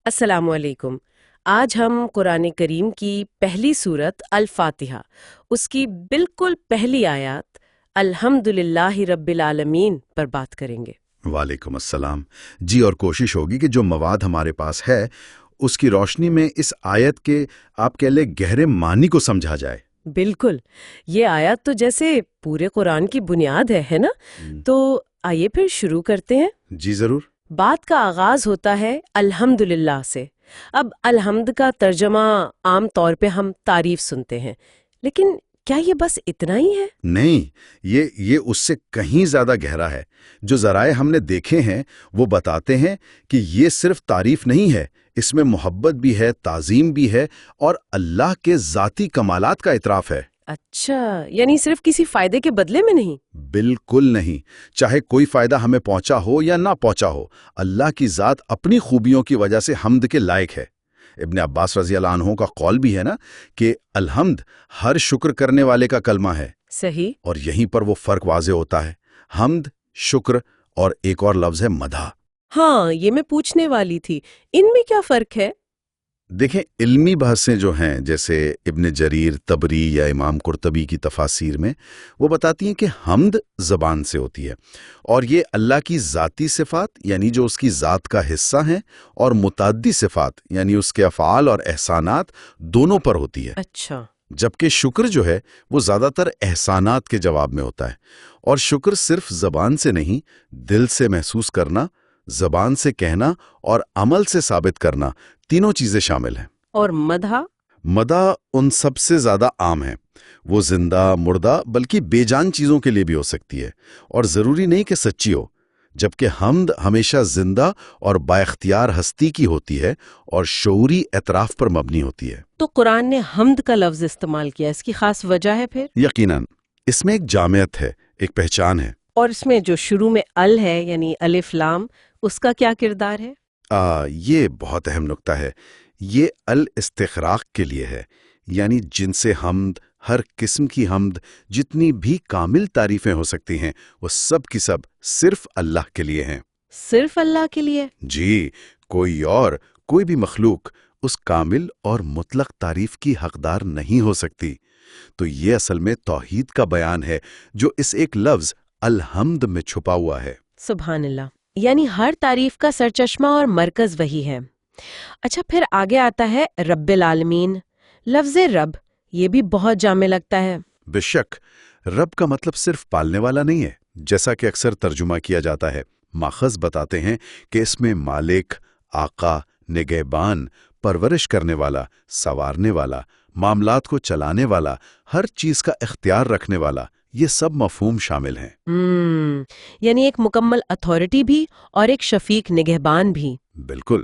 السلام علیکم۔ آج ہم قرآن کریم کی پہلی سورت الفاتحہ، اس کی بالکل پہلی آیات الحمدللہ رب العالمین پر بات کریں گے۔ وعلیکم السلام جی، اور کوشش ہوگی کہ جو مواد ہمارے پاس ہے اس کی روشنی میں اس آیت کے آپ کہہ لیں گہرے معنی کو سمجھا جائے۔ بالکل، یہ آیات تو جیسے پورے قرآن کی بنیاد ہے نا؟ تو آئیے پھر شروع کرتے ہیں۔ جی ضرور۔ بات کا آغاز ہوتا ہے الحمدللہ سے۔ اب الحمد کا ترجمہ عام طور پہ ہم تعریف سنتے ہیں، لیکن کیا یہ بس اتنا ہی ہے؟ نہیں، یہ اس سے کہیں زیادہ گہرا ہے۔ جو ذرائع ہم نے دیکھے ہیں وہ بتاتے ہیں کہ یہ صرف تعریف نہیں ہے، اس میں محبت بھی ہے، تعظیم بھی ہے، اور اللہ کے ذاتی کمالات کا اعتراف ہے۔ اچھا، یعنی صرف کسی فائدے کے بدلے میں نہیں؟ بالکل نہیں، چاہے کوئی فائدہ ہمیں پہنچا ہو یا نہ پہنچا ہو، اللہ کی ذات اپنی خوبیوں کی وجہ سے حمد کے لائق ہے۔ ابن عباس رضی اللہ عنہ کا قول بھی ہے نا کہ الحمد ہر شکر کرنے والے کا کلمہ ہے۔ صحیح۔ اور یہیں پر وہ فرق واضح ہوتا ہے، حمد، شکر، اور ایک اور لفظ ہے مدح۔ ہاں، یہ میں پوچھنے والی تھی، ان میں کیا فرق ہے؟ دیکھیں، علمی بحثیں جو ہیں جیسے ابن جریر طبری یا امام قرطبی کی تفاسیر میں وہ بتاتی ہیں کہ حمد زبان سے ہوتی ہے، اور یہ اللہ کی ذاتی صفات یعنی جو اس کی ذات کا حصہ ہیں، اور متعدی صفات یعنی اس کے افعال اور احسانات دونوں پر ہوتی ہے۔ اچھا۔ جبکہ شکر جو ہے وہ زیادہ تر احسانات کے جواب میں ہوتا ہے، اور شکر صرف زبان سے نہیں، دل سے محسوس کرنا، زبان سے کہنا اور عمل سے ثابت کرنا، تینوں چیزیں شامل ہیں۔ اور مدح؟ مدح ان سب سے زیادہ عام ہے، وہ زندہ، مردہ، بلکہ بے جان چیزوں کے لیے بھی ہو سکتی ہے، اور ضروری نہیں کہ سچی ہو، جبکہ حمد ہمیشہ زندہ اور با اختیار ہستی کی ہوتی ہے اور شعوری اعتراف پر مبنی ہوتی ہے۔ تو قرآن نے حمد کا لفظ استعمال کیا، اس کی خاص وجہ ہے پھر؟ یقیناً اس میں ایک جامعت ہے، ایک پہچان ہے۔ اور اس میں جو شروع میں ال ہے یعنی الف لام، اس کا کیا کردار ہے؟ یہ بہت اہم نکتہ ہے۔ یہ الاستغراق کے لیے ہے، یعنی جن سے حمد، ہر قسم کی حمد، جتنی بھی کامل تعریفیں ہو سکتی ہیں، وہ سب کی سب صرف اللہ کے لیے ہیں۔ صرف اللہ کے لیے؟ جی، کوئی بھی مخلوق اس کامل اور مطلق تعریف کی حقدار نہیں ہو سکتی۔ تو یہ اصل میں توحید کا بیان ہے جو اس ایک لفظ الحمد میں چھپا ہوا ہے۔ سبحان اللہ، یعنی ہر تعریف کا سرچشمہ اور مرکز وہی ہے۔ اچھا، پھر آگے آتا ہے رب العالمین۔ لفظ رب یہ بھی بہت جامع لگتا ہے۔ بے شک، رب کا مطلب صرف پالنے والا نہیں ہے جیسا کہ اکثر ترجمہ کیا جاتا ہے۔ ماخذ بتاتے ہیں کہ اس میں مالک، آقا، نگہبان، پرورش کرنے والا، سنوارنے والا، معاملات کو چلانے والا، ہر چیز کا اختیار رکھنے والا، یہ سب مفہوم شامل ہیں۔ یعنی ایک مکمل اتھارٹی بھی اور ایک شفیق نگہبان بھی۔ بالکل،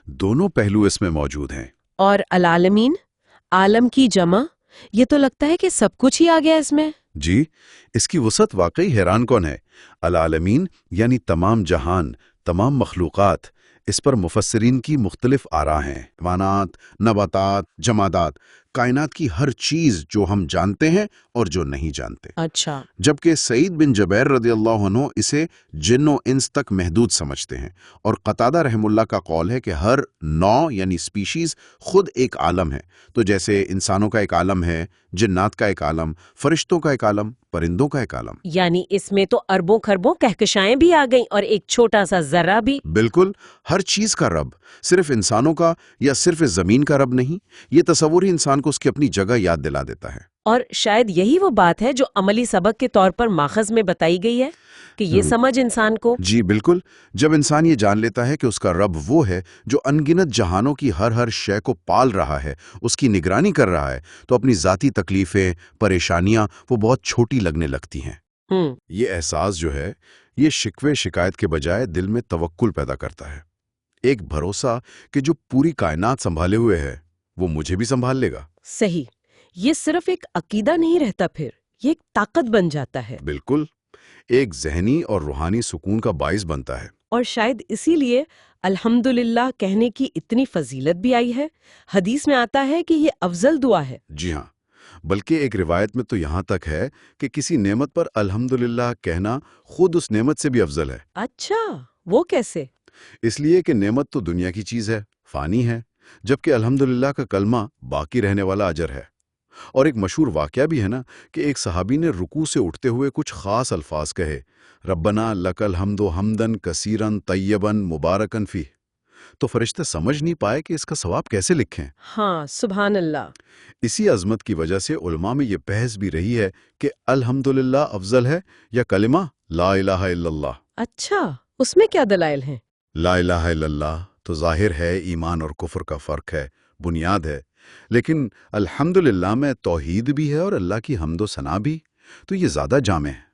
دونوں پہلو اس میں موجود ہیں۔ اور العالمین، عالم کی جمع، یہ تو لگتا ہے کہ سب کچھ ہی آ گیا اس میں۔ جی، اس کی وسعت واقعی حیران کن ہے۔ العالمین یعنی تمام جہان، تمام مخلوقات۔ اس پر مفسرین کی مختلف آراء ہیں۔ حیوانات، نباتات، جمادات، کائنات کی ہر چیز جو ہم جانتے ہیں اور جو نہیں جانتے۔ اچھا۔ جبکہ سعید بن جبیر رضی اللہ عنہ اسے جن و انس تک محدود سمجھتے ہیں، اور قتادہ رحم اللہ کا قول ہے کہ ہر نوع یعنی سپیشیز خود ایک عالم ہے۔ تو جیسے انسانوں کا ایک عالم ہے، جنات کا ایک عالم، فرشتوں کا ایک عالم، پرندوں کا ایک عالم۔ یعنی اس میں تو اربوں خربوں کہکشائیں بھی آ گئیں اور ایک چھوٹا سا ذرہ بھی۔ بالکل، ہر چیز کا رب، صرف انسانوں کا یا صرف زمین کا رب نہیں۔ یہ تصور ہی انسان کو اس کی اپنی جگہ یاد دلا دیتا ہے۔ اور شاید یہی وہ بات ہے جو عملی سبق کے طور پر ماخذ میں بتائی گئی ہے کہ یہ سمجھ انسان کو۔ جی بالکل، جب انسان یہ جان لیتا ہے کہ اس کا رب وہ ہے جو انگنت جہانوں کی ہر شے کو پال رہا ہے، اس کی نگرانی کر رہا ہے، تو اپنی ذاتی تکلیفیں، پریشانیاں وہ بہت چھوٹی لگنے لگتی ہیں۔ یہ احساس جو ہے، یہ شکوے شکایت کے بجائے دل میں توکل پیدا کرتا ہے، ایک بھروسہ کہ جو پوری کائنات سنبھالے ہوئے ہے وہ مجھے بھی سنبھال لے گا۔ صحیح، یہ صرف ایک عقیدہ نہیں رہتا، پھر یہ ایک طاقت بن جاتا ہے۔ بالکل، ایک ذہنی اور روحانی سکون کا باعث بنتا ہے۔ اور شاید اسی لیے الحمدللہ کہنے کی اتنی فضیلت بھی آئی ہے۔ حدیث میں آتا ہے کہ یہ افضل دعا ہے۔ جی ہاں، بلکہ ایک روایت میں تو یہاں تک ہے کہ کسی نعمت پر الحمدللہ کہنا خود اس نعمت سے بھی افضل ہے۔ اچھا، وہ کیسے؟ اس لیے کہ نعمت تو دنیا کی چیز ہے، فانی ہے، جبکہ الحمدللہ کا کلمہ باقی رہنے والا اجر ہے۔ اور ایک مشہور واقعہ بھی ہے نا کہ ایک صحابی نے رکوع سے اٹھتے ہوئے کچھ خاص الفاظ کہے، ربنا لک الحمد حمدن کثیرن طیبن مبارکن فیہ، تو فرشتے سمجھ نہیں پائے کہ اس کا ثواب کیسے لکھیں۔ ہاں، سبحان اللہ۔ اسی عظمت کی وجہ سے علماء میں یہ بحث بھی رہی ہے کہ الحمدللہ افضل ہے یا کلمہ لا الہ الا اللہ۔ اچھا، اس میں کیا دلائل ہیں؟ لا الہ الا اللہ تو ظاہر ہے ایمان اور کفر کا فرق ہے، بنیاد ہے، لیکن الحمدللہ میں توحید بھی ہے اور اللہ کی حمد و ثنا بھی، تو یہ زیادہ جامع ہے۔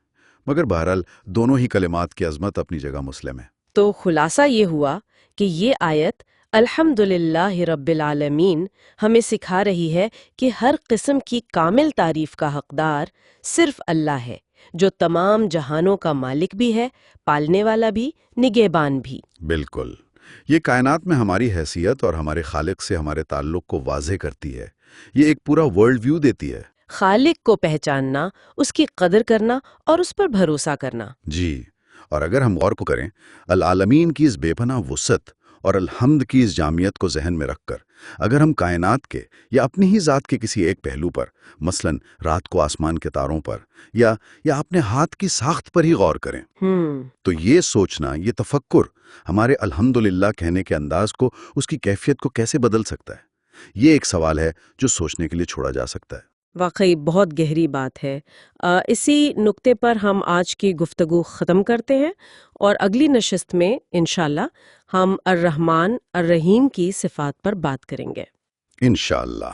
مگر بہرحال دونوں ہی کلمات کی عظمت اپنی جگہ مسلم ہے۔ تو خلاصہ یہ ہوا کہ یہ آیت الحمدللہ رب العالمین ہمیں سکھا رہی ہے کہ ہر قسم کی کامل تعریف کا حقدار صرف اللہ ہے، جو تمام جہانوں کا مالک بھی ہے، پالنے والا بھی، نگہبان بھی۔ بالکل، یہ کائنات میں ہماری حیثیت اور ہمارے خالق سے ہمارے تعلق کو واضح کرتی ہے، یہ ایک پورا ورلڈ ویو دیتی ہے۔ خالق کو پہچاننا، اس کی قدر کرنا اور اس پر بھروسہ کرنا۔ جی، اور اگر ہم غور کو کریں العالمین کی اس بے پناہ وسعت اور الحمد کی اس جامعیت کو ذہن میں رکھ کر، اگر ہم کائنات کے یا اپنی ہی ذات کے کسی ایک پہلو پر، مثلا رات کو آسمان کے تاروں پر یا اپنے ہاتھ کی ساخت پر ہی غور کریں، تو یہ سوچنا، یہ تفکر ہمارے الحمدللہ کہنے کے انداز کو، اس کی کیفیت کو کیسے بدل سکتا ہے؟ یہ ایک سوال ہے جو سوچنے کے لیے چھوڑا جا سکتا ہے۔ واقعی بہت گہری بات ہے۔ اسی نقطے پر ہم آج کی گفتگو ختم کرتے ہیں، اور اگلی نشست میں انشاءاللہ ہم الرحمن الرحیم کی صفات پر بات کریں گے۔ انشاءاللہ۔